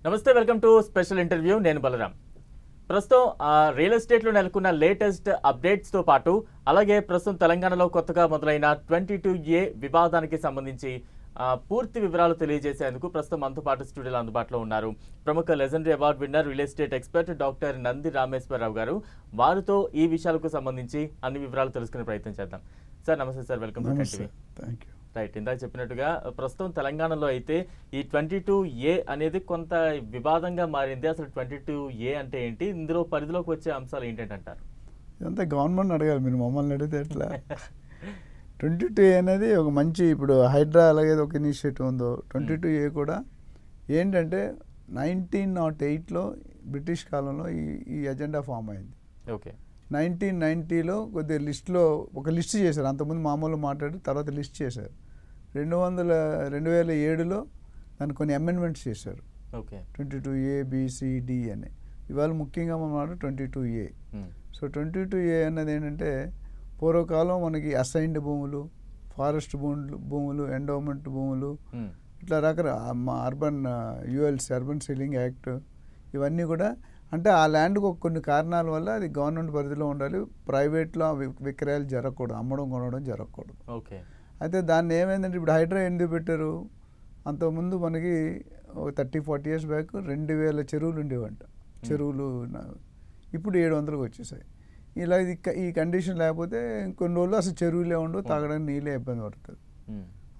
నమస్తే, welcome to special interview. నేను బలరాం. ప్రస్తుతం రియల్ ఎస్టేట్లో నెలకొన్న లేటెస్ట్ అప్డేట్స్తో పాటు అలాగే ప్రస్తుతం తెలంగాణలో కొత్తగా మొదలైన 22A వివాదానికి సంబంధించి పూర్తి వివరాలు తెలియజేసేందుకు ప్రస్తుతం మనతో పాటు స్టూడియోలో అందుబాటులో ఉన్నారు ప్రముఖ legendary award winner real estate expert doctor Nandi Rameshwar Rao గారు. వారితో ఈ విషయాలకు సంబంధించి అన్ని వివరాలు తెలుసుకునే ప్రయత్నం చేద్దాం. సార్ నమస్తే sir, welcome to continue. Right, ఇందాక చెప్పినట్టుగా ప్రస్తుతం తెలంగాణలో అయితే ఈ 22A అనేది కొంత వివాదంగా మారింది. అసలు 22A అంటే ఏంటి, ఇందులో పరిధిలోకి వచ్చే అంశాలు ఏంటంటారు? ఇదంతా గవర్నమెంట్ అడగాలి, మీరు మమ్మల్ని అడిగితే ఎట్లా. 22A అనేది ఒక మంచి, ఇప్పుడు హైడ్రా అలాగే ఒక ఇనిషియేటివ్ ఉందో, 22A కూడా ఏంటంటే 1908లో బ్రిటిష్ కాలంలో ఈ ఎజెండా ఫామ్ అయింది. ఓకే. 1990లో కొద్దిగా లిస్ట్లో ఒక లిస్ట్ చేశారు. అంతకుముందు మామూలు మాట్లాడి తర్వాత లిస్ట్ చేశారు. 2007లో దాన్ని కొన్ని అమెండ్మెంట్స్ చేశారు. ఓకే. 22A BCD అని. ఇవాళ ముఖ్యంగా మనం 22A. సో 22A అన్నది ఏంటంటే పూర్వకాలం మనకి అసైన్డ్ భూములు, ఫారెస్ట్ భూములు, ఎండోమెంట్ భూములు, ఇట్లా urban ULC urban ceiling act, ఇవన్నీ కూడా అంటే ఆ ల్యాండ్కి కొన్ని కారణాల వల్ల అది గవర్నమెంట్ పరిధిలో ఉండాలి. ప్రైవేట్లో విక్రయాలు జరగకూడదు, అమ్మడం కొనడం జరగకూడదు. ఓకే. అయితే దాన్ని ఏమైందంటే ఇప్పుడు హైడ్రా ఎందుకు పెట్టారు, అంతకుముందు మనకి 30-40 years బ్యాక్ 2000 చెరువులు ఉండేవంట. చెరువులు ఇప్పుడు 700కి వచ్చేసాయి. ఇలా ఈ కండిషన్ లేకపోతే కొన్ని రోజులు అసలు చెరువులే ఉండవు, తాగడానికి నీళ్ళే ఇబ్బంది పడుతుంది.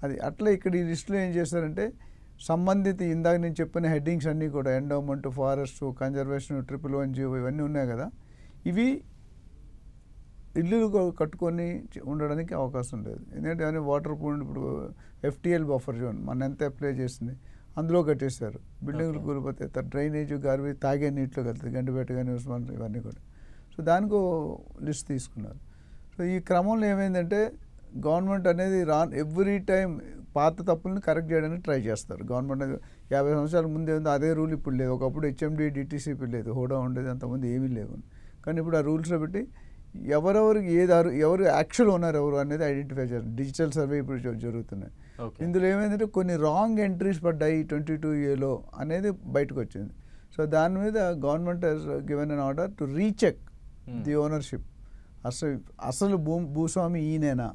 అది అట్లా ఇక్కడ ఈ లిస్టులో ఏం చేస్తారంటే సంబంధిత ఇందాక నేను చెప్పిన హెడ్డింగ్స్ అన్నీ కూడా ఎండోమెంట్, ఫారెస్ట్, కన్జర్వేషన్, 111 ఇవన్నీ ఉన్నాయి కదా, ఇవి ఇల్లు కట్టుకొని ఉండడానికి అవకాశం లేదు. ఎందుకంటే వాటర్ పూల్ ఇప్పుడు FTL బఫర్ జోన్ మన ఎంత అప్లై చేసింది అందులో కట్టేశారు. బిల్డింగ్లు కూలిపోతే డ్రైనేజ్ గార్బేజ్ తాగే నీటిలో కలుగుతుంది, గండిపేట కానీ ఉస్మాన్ ఇవన్నీ కూడా. సో దానికి లిస్ట్ తీసుకున్నారు. సో ఈ క్రమంలో ఏమైందంటే గవర్నమెంట్ అనేది ఎవ్రీ టైం పాత తప్పులను కరెక్ట్ చేయడానికి ట్రై చేస్తారు. గవర్నమెంట్ 50 సంవత్సరాల ముందు ఏముందో అదే రూల్ ఇప్పుడు లేదు. ఒకప్పుడు HMD DTCP లేదు, హోడా ఉండేది, అంతకుముందు ఏమీ లేవు. కానీ ఇప్పుడు ఆ రూల్స్లో పెట్టి ఎవరెవరికి ఎవరు యాక్చువల్ ఓనర్ ఎవరు అనేది ఐడెంటిఫై చేయాలి. డిజిటల్ సర్వే ఇప్పుడు జరుగుతున్నాయి. ఇందులో ఏమైందంటే కొన్ని రాంగ్ ఎంట్రీస్ పడ్డాయి 22Aలో అనేది బయటకు వచ్చింది. సో దాని మీద government has given an order to recheck the ownership. అసలు భూస్వామి ఈయనేనా,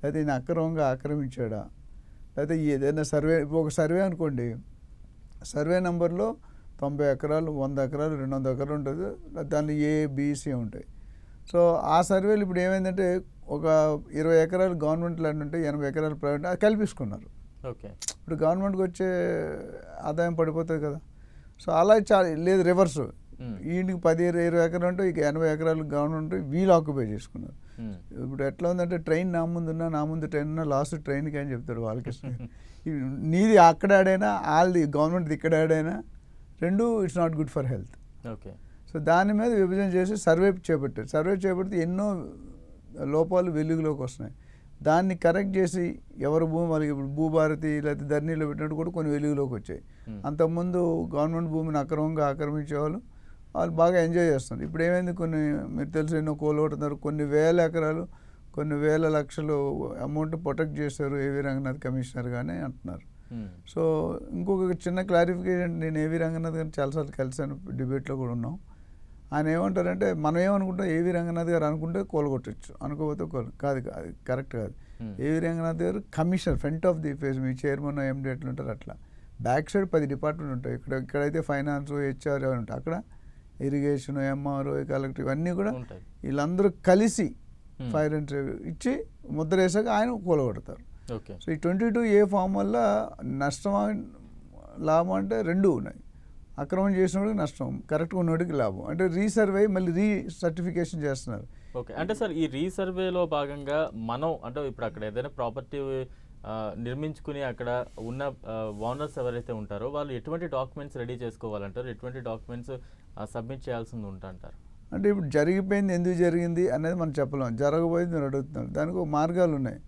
లేకపోతే ఈయన అక్రమంగా ఆక్రమించాడా, లేకపోతే ఏదైనా సర్వే, ఒక సర్వే అనుకోండి, సర్వే నెంబర్లో 90 ఎకరాలు, 100 ఎకరాలు, 200 ఎకరాలు ఉంటుంది, దానిలో ABC ఉంటాయి. సో ఆ సర్వేలు ఇప్పుడు ఏమైందంటే ఒక 20 ఎకరాలు గవర్నమెంట్ ల్యాండ్ ఉంటే 80 ఎకరాలు ప్రైవేట్, అది కల్పించుకున్నారు. ఓకే. ఇప్పుడు గవర్నమెంట్కి వచ్చే ఆదాయం పడిపోతుంది కదా. సో అలా లేదు, రివర్స్, ఈయనకి 10-20 ఎకరాలు ఉంటే ఇక 80 ఎకరాలు గవర్నమెంట్ వీళ్ళు ఆక్యుపై చేసుకున్నారు. ఇప్పుడు ఎట్లా ఉందంటే ట్రైన్ నా ముందు ట్రైన్ ఉన్నా లాస్ట్ ట్రైన్కి అని చెప్తారు వాళ్ళకి. నీది అక్కడ ఆడైనా వాళ్ళది గవర్నమెంట్ది ఇక్కడ ఆడైనా రెండు it's not good for health. Okay. So దాని మీద విభజన చేసి సర్వే చేపట్టారు. సర్వే చేపడితే ఎన్నో లోపాలు వెలుగులోకి వస్తున్నాయి. దాన్ని కరెక్ట్ చేసి ఎవరు భూమి వాళ్ళకి, ఇప్పుడు భూభారతి లేకపోతే ధరణిలో పెట్టినట్టు కూడా కొన్ని వెలుగులోకి వచ్చాయి. అంతకుముందు గవర్నమెంట్ భూమిని అక్రమంగా ఆక్రమించేవాళ్ళు వాళ్ళు బాగా ఎంజాయ్ చేస్తున్నారు. ఇప్పుడు ఏమైంది, కొన్ని మీరు తెలుసు ఎన్నో కోలుకుంటున్నారు, కొన్ని వేల ఎకరాలు, కొన్ని వేల లక్షలు అమౌంట్ ప్రొటెక్ట్ చేశారు AV రంగనాథ్ కమిషనర్ గానే అంటున్నారు. సో ఇంకొక చిన్న క్లారిఫికేషన్, నేను AV రంగనాథ్ గారిని చాలాసార్లు కలిసాను, డిబేట్లో కూడా ఉన్నాం. ఆయన ఏమంటారంటే మనం ఏమనుకుంటాం, AV రంగనాథ్ గారు అనుకుంటే కోలుకొట్టచ్చు, అనుకోకపోతే కాదు, కరెక్ట్ కాదు. AV రంగనాథ్ గారు commissioner, front of the face, me chairman MD ఎట్లా ఉంటారు అట్లా, బ్యాక్ సైడ్ 10 డిపార్ట్మెంట్ ఉంటాయి. ఇక్కడైతే ఫైనాన్స్, HR ఉంటాయి, అక్కడ ఇరిగేషన్, MRO, కలెక్టర్, ఇవన్నీ కూడా వీళ్ళందరూ కలిసి ఫైర్ అండ్ ఇచ్చి ముద్ర వేసాక ఆయన కూలగొడతారు. సో ఈ 22A ఫామ్ వల్ల నష్టమా లాభం అంటే రెండూ ఉన్నాయి. అక్రమం చేసినోడికి నష్టం, కరెక్ట్గా ఉన్నోడికి లాభం. అంటే రీసర్వే మళ్ళీ రీసర్టిఫికేషన్ చేస్తున్నారు. ఓకే. అంటే సార్ ఈ రీసర్వేలో భాగంగా మనం అంటే ఇప్పుడు అక్కడ ఏదైనా ప్రాపర్టీ నిర్మించుకుని అక్కడ ఉన్న ఓనర్స్ ఎవరైతే ఉంటారో వాళ్ళు ఎటువంటి డాక్యుమెంట్స్ రెడీ చేసుకోవాలంటారు, ఎటువంటి డాక్యుమెంట్స్ సబ్మిట్ చేయాల్సింది ఉంటారంటారు? అంటే ఇప్పుడు జరిగిపోయింది, ఎందుకు జరిగింది అనేది మనం చెప్పలేం. జరగబోయేది మీరు అడుగుతున్నారు, దానికి ఒక మార్గాలు ఉన్నాయి.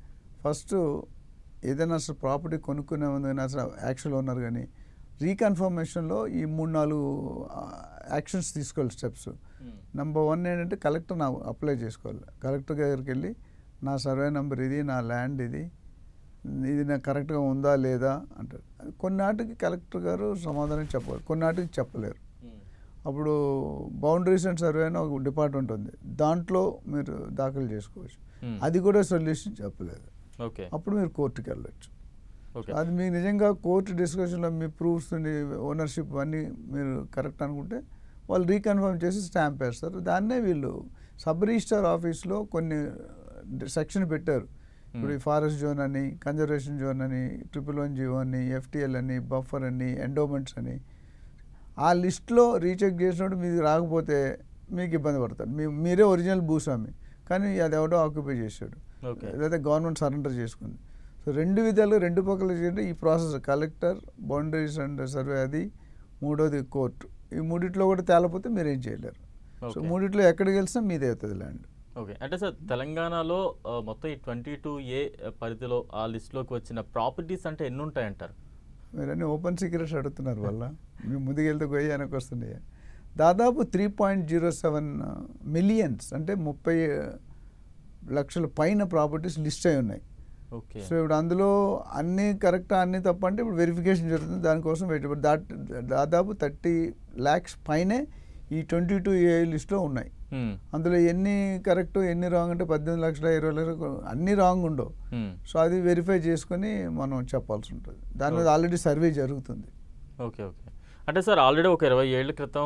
ఫస్ట్ ఏదైనా అసలు ప్రాపర్టీ కొనుక్కునే ముందు కానీ అసలు యాక్చువల్ ఓనర్ కానీ రీకన్ఫర్మేషన్లో ఈ 3-4 యాక్షన్స్ తీసుకోవాలి, స్టెప్స్. నెంబర్ 1 ఏంటంటే కలెక్టర్ అప్లై చేసుకోవాలి. కలెక్టర్ దగ్గరికి వెళ్ళి నా సర్వే నెంబర్ ఇది, నా ల్యాండ్ ఇది, ఇది నాకు కరెక్ట్గా ఉందా లేదా అంటారు. కొన్నాటికి కలెక్టర్ గారు సమాధానం చెప్పాలి, కొన్నాటికి చెప్పలేరు. అప్పుడు బౌండరీస్ అండ్ సర్వే అని ఒక డిపార్ట్మెంట్ ఉంది, దాంట్లో మీరు దాఖలు చేసుకోవచ్చు. అది కూడా సొల్యూషన్ చెప్పలేదు. ఓకే, అప్పుడు మీరు కోర్టుకి వెళ్ళచ్చు. ఓకే, అది మీకు నిజంగా కోర్టు డిస్కషన్లో మీ ప్రూఫ్స్ ఓనర్షిప్ అన్నీ మీరు కరెక్ట్ అనుకుంటే వాళ్ళు రీకన్ఫర్మ్ చేసి స్టాంప్ వేస్తారు. దాన్నే వీళ్ళు సబ్ రిజిస్ట్రార్ ఆఫీస్లో కొన్ని సెక్షన్ పెట్టారు. ఇప్పుడు ఈ ఫారెస్ట్ జోన్ అని, కన్జర్వేషన్ జోన్ అని, 111G అని, FTL అని, బఫర్ అని, ఎండోమెంట్స్ అని, ఆ లిస్ట్లో రీచెక్ చేసినప్పుడు మీకు రాకపోతే మీకు ఇబ్బంది పడతారు. మీరే ఒరిజినల్ భూస్వామి కానీ అది ఎవడో ఆక్యుపై చేశాడు, లేదా గవర్నమెంట్ సరెండర్ చేసుకుంది. సో రెండు విధాలు రెండు పక్కల చేయండి ఈ process. Collector, boundaries and survey, అది మూడోది కోర్టు. ఈ మూడిట్లో కూడా తేలపోతే మీరు ఏం చేయలేరు. సో మూడిట్లో ఎక్కడికి వెళ్తే మీదే అవుతుంది ల్యాండ్. ఓకే, అంటే సార్ తెలంగాణలో మొత్తం ఈ 22A పరిధిలో ఆ లిస్టులోకి వచ్చిన ప్రాపర్టీస్ అంటే ఎన్ని ఉంటాయంటారు? మీరన్నీ ఓపెన్ సీక్రెట్స్ అడుగుతున్నారు వల్ల మేము ముందుకెళ్తే గొయ్యి వెనక్కి వస్తున్నాయి. దాదాపు 3.07 మిలియన్స్ అంటే 30 లక్షల పైన ప్రాపర్టీస్ లిస్ట్ అయి ఉన్నాయి. ఓకే, సో ఇప్పుడు అందులో అన్నీ కరెక్టా అన్నీ తప్ప అంటే ఇప్పుడు వెరిఫికేషన్ జరుగుతుంది, దానికోసం వెయిట్. దాదాపు 30 lakhs పైనే ఈ 22A లిస్ట్లో ఉన్నాయి. అందులో ఎన్ని కరెక్ట్ ఎన్ని రాంగ్ అంటే 18 లక్షల 20 లక్షలు అన్నీ రాంగ్ ఉండవు. సో అది వెరిఫై చేసుకొని మనం చెప్పాల్సి ఉంటుంది. దాని మీద ఆల్రెడీ సర్వే జరుగుతుంది. ఓకే, ఓకే, అంటే సార్ ఆల్రెడీ ఒక 20 ఏళ్ల క్రితం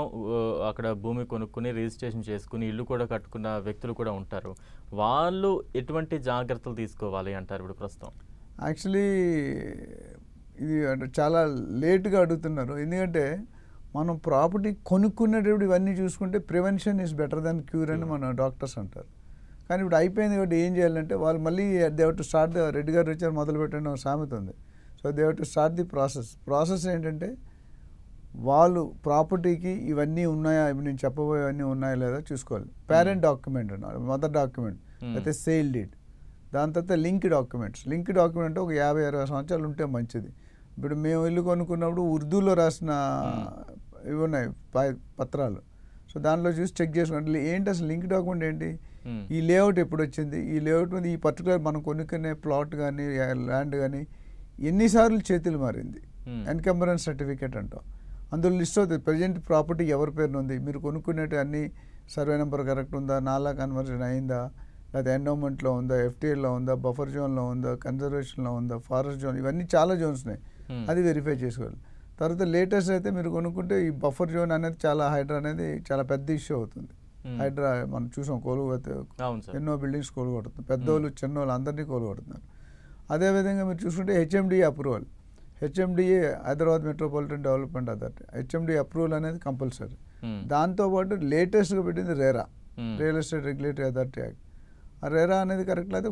అక్కడ భూమి కొనుక్కుని రిజిస్ట్రేషన్ చేసుకుని ఇల్లు కూడా కట్టుకున్న వ్యక్తులు కూడా ఉంటారు. వాళ్ళు ఎటువంటి జాగ్రత్తలు తీసుకోవాలి అంటారు ఇప్పుడు ప్రస్తుతం? యాక్చువల్లీ ఇది అంటే చాలా లేట్గా అడుగుతున్నారు. ఎందుకంటే మనం ప్రాపర్టీ కొనుక్కునేటప్పుడు ఇవన్నీ చూసుకుంటే prevention is better than cure అని మన డాక్టర్స్ అంటారు. కానీ ఇప్పుడు అయిపోయింది కాబట్టి ఏం చేయాలంటే వాళ్ళు మళ్ళీ they have to start the Reddy గారు వచ్చారు మొదలు పెట్టండి ఒక సామెత ఉంది. So they have to start the process ఏంటంటే వాళ్ళు ప్రాపర్టీకి ఇవన్నీ ఉన్నాయా, ఇప్పుడు నేను చెప్పబోయేవన్నీ ఉన్నాయా లేదా చూసుకోవాలి. పేరెంట్ డాక్యుమెంట్ అన్నారు, మదర్ డాక్యుమెంట్, అయితే సేల్ డీడ్, దాని తర్వాత లింక్ డాక్యుమెంట్ ఒక 50-60 సంవత్సరాలు ఉంటే మంచిది. ఇప్పుడు మేము ఇల్లు కొనుక్కున్నప్పుడు ఉర్దూలో రాసిన ఇవి ఉన్నాయి పత్రాలు. సో దానిలో చూసి చెక్ చేసుకోండి ఏంటి అసలు లింక్ డాక్యుమెంట్ ఏంటి, ఈ లేఅవుట్ ఎప్పుడు వచ్చింది, ఈ లేఅవుట్ మీద ఈ పర్టికులర్ మనం కొనుక్కునే ప్లాట్ కానీ ల్యాండ్ కానీ ఎన్నిసార్లు చేతులు మారింది, ఎన్కంబరెన్స్ సర్టిఫికేట్ అంటాం. అందులో లిస్ట్ అవుతుంది ప్రజెంట్ ప్రాపర్టీ ఎవరి పేరున ఉంది, మీరు కొనుక్కునేటి అన్ని సర్వే నెంబర్ కరెక్ట్ ఉందా, నాలా కన్వర్షన్ అయిందా, లేదా ఎండోమెంట్లో ఉందా, FTLలో ఉందా, బఫర్ జోన్లో ఉందా, కన్జర్వేషన్లో ఉందా, ఫారెస్ట్ జోన్, ఇవన్నీ చాలా జోన్స్ ఉన్నాయి. అది వెరిఫై చేసుకోవాలి. తర్వాత లేటెస్ట్ అయితే మీరు కొనుక్కుంటే ఈ బఫర్ జోన్ అనేది హైడ్రా అనేది చాలా పెద్ద ఇష్యూ అవుతుంది. హైడ్రా మనం చూసాం కోలుగొడితే ఎన్నో బిల్డింగ్స్ కోలుగొడుతుంది, పెద్దోళ్ళు చిన్నోళ్ళు అందరినీ కోలుగొడుతున్నారు. అదేవిధంగా మీరు చూసుకుంటే HMDA approval, HMDA Hyderabad metropolitan development authority, HMDA approval అనేది కంపల్సరీ. దాంతోపాటు లేటెస్ట్గా పెట్టింది RERA, real estate regulatory authority act. ఆ రేరా అనేది కరెక్ట్ అయితే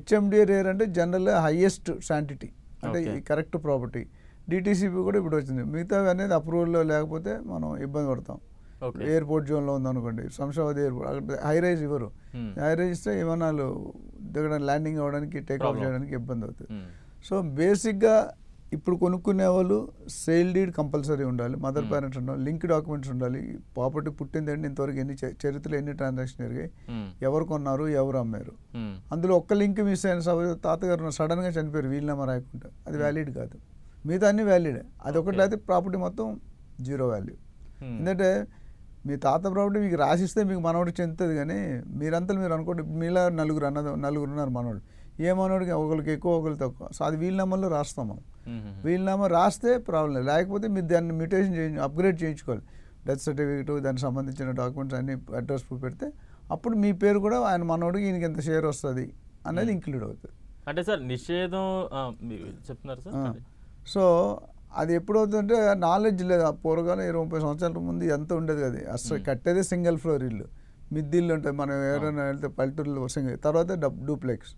HMDA రేర్ అంటే జనరల్గా హైయెస్ట్ శాంటిటీ అంటే ఈ కరెక్ట్ ప్రాపర్టీ. DTCP కూడా ఇప్పుడు వచ్చింది. మిగతా అనేది అప్రూవల్లో లేకపోతే మనం ఇబ్బంది పడతాం. ఎయిర్పోర్ట్ జోన్లో ఉందనుకోండి, శంషాబాద్ ఎయిర్పోర్ట్, అక్కడ హై రైజ్ ఇవ్వరు. హై రైజ్ ఇస్తే విమానాలు దిగడం ల్యాండింగ్ అవ్వడానికి టేక్ఆఫ్ చేయడానికి ఇబ్బంది అవుతుంది. సో బేసిక్గా ఇప్పుడు కొనుక్కునే వాళ్ళు సేల్ డీడ్ కంపల్సరీ ఉండాలి, మదర్ పేరెంట్స్ ఉండాలి, లింక్ డాక్యుమెంట్స్ ఉండాలి, ప్రాపర్టీ పుట్టిందండి ఇంతవరకు ఎన్ని చరిత్రలో ఎన్ని ట్రాన్సాక్షన్ జరిగాయి, ఎవరు కొన్నారు ఎవరు అమ్మారు. అందులో ఒక్క లింక్ మిస్ అయిన తాతగారు సడన్గా చనిపోయారు వీలునామా రాయకుండా, అది వ్యాలిడ్ కాదు. మిగతా అన్ని వ్యాలిడే, అది ఒకటి అయితే ప్రాపర్టీ మొత్తం జీరో వాల్యూ. ఎందుకంటే మీ తాత ప్రాపర్టీ మీకు రాసిస్తే మీకు మనోడు చెందుతుంది, కానీ మీరంతా మీరు అనుకోండి మీలా నలుగురు ఉన్నారు మనోడు, ఏ మనోడికి ఒకరికి ఎక్కువ ఒకరికి తక్కువ. సో అది వీలునామాలో రాస్తాం మనం. వీలునామా రాస్తే ప్రాబ్లం, లేకపోతే మీరు దాన్ని మ్యూటేషన్ అప్గ్రేడ్ చేయించుకోవాలి. డెత్ సర్టిఫికేట్, దానికి సంబంధించిన డాక్యుమెంట్స్ అన్ని అడ్రస్ ప్రూఫ్ పెడితే అప్పుడు మీ పేరు కూడా ఆయన మనోడికి ఈయనకి ఎంత షేర్ వస్తుంది అనేది ఇంక్లూడ్ అవుతుంది. అంటే సార్ నిషేధం చెప్తున్నారు సార్. సో అది ఎప్పుడు అవుతుందంటే నాలెడ్జ్ లేదు. పూర్వకాలం 20-30 సంవత్సరాల ముందు ఎంత ఉండేది కదా, అసలు కట్టేదే సింగిల్ ఫ్లోర్ ఇల్లు, మిద్దిల్లు ఉంటుంది. మనం ఎవరైనా వెళ్తే పల్లెటూరులో సింగిల్, తర్వాత డూప్లెక్స్,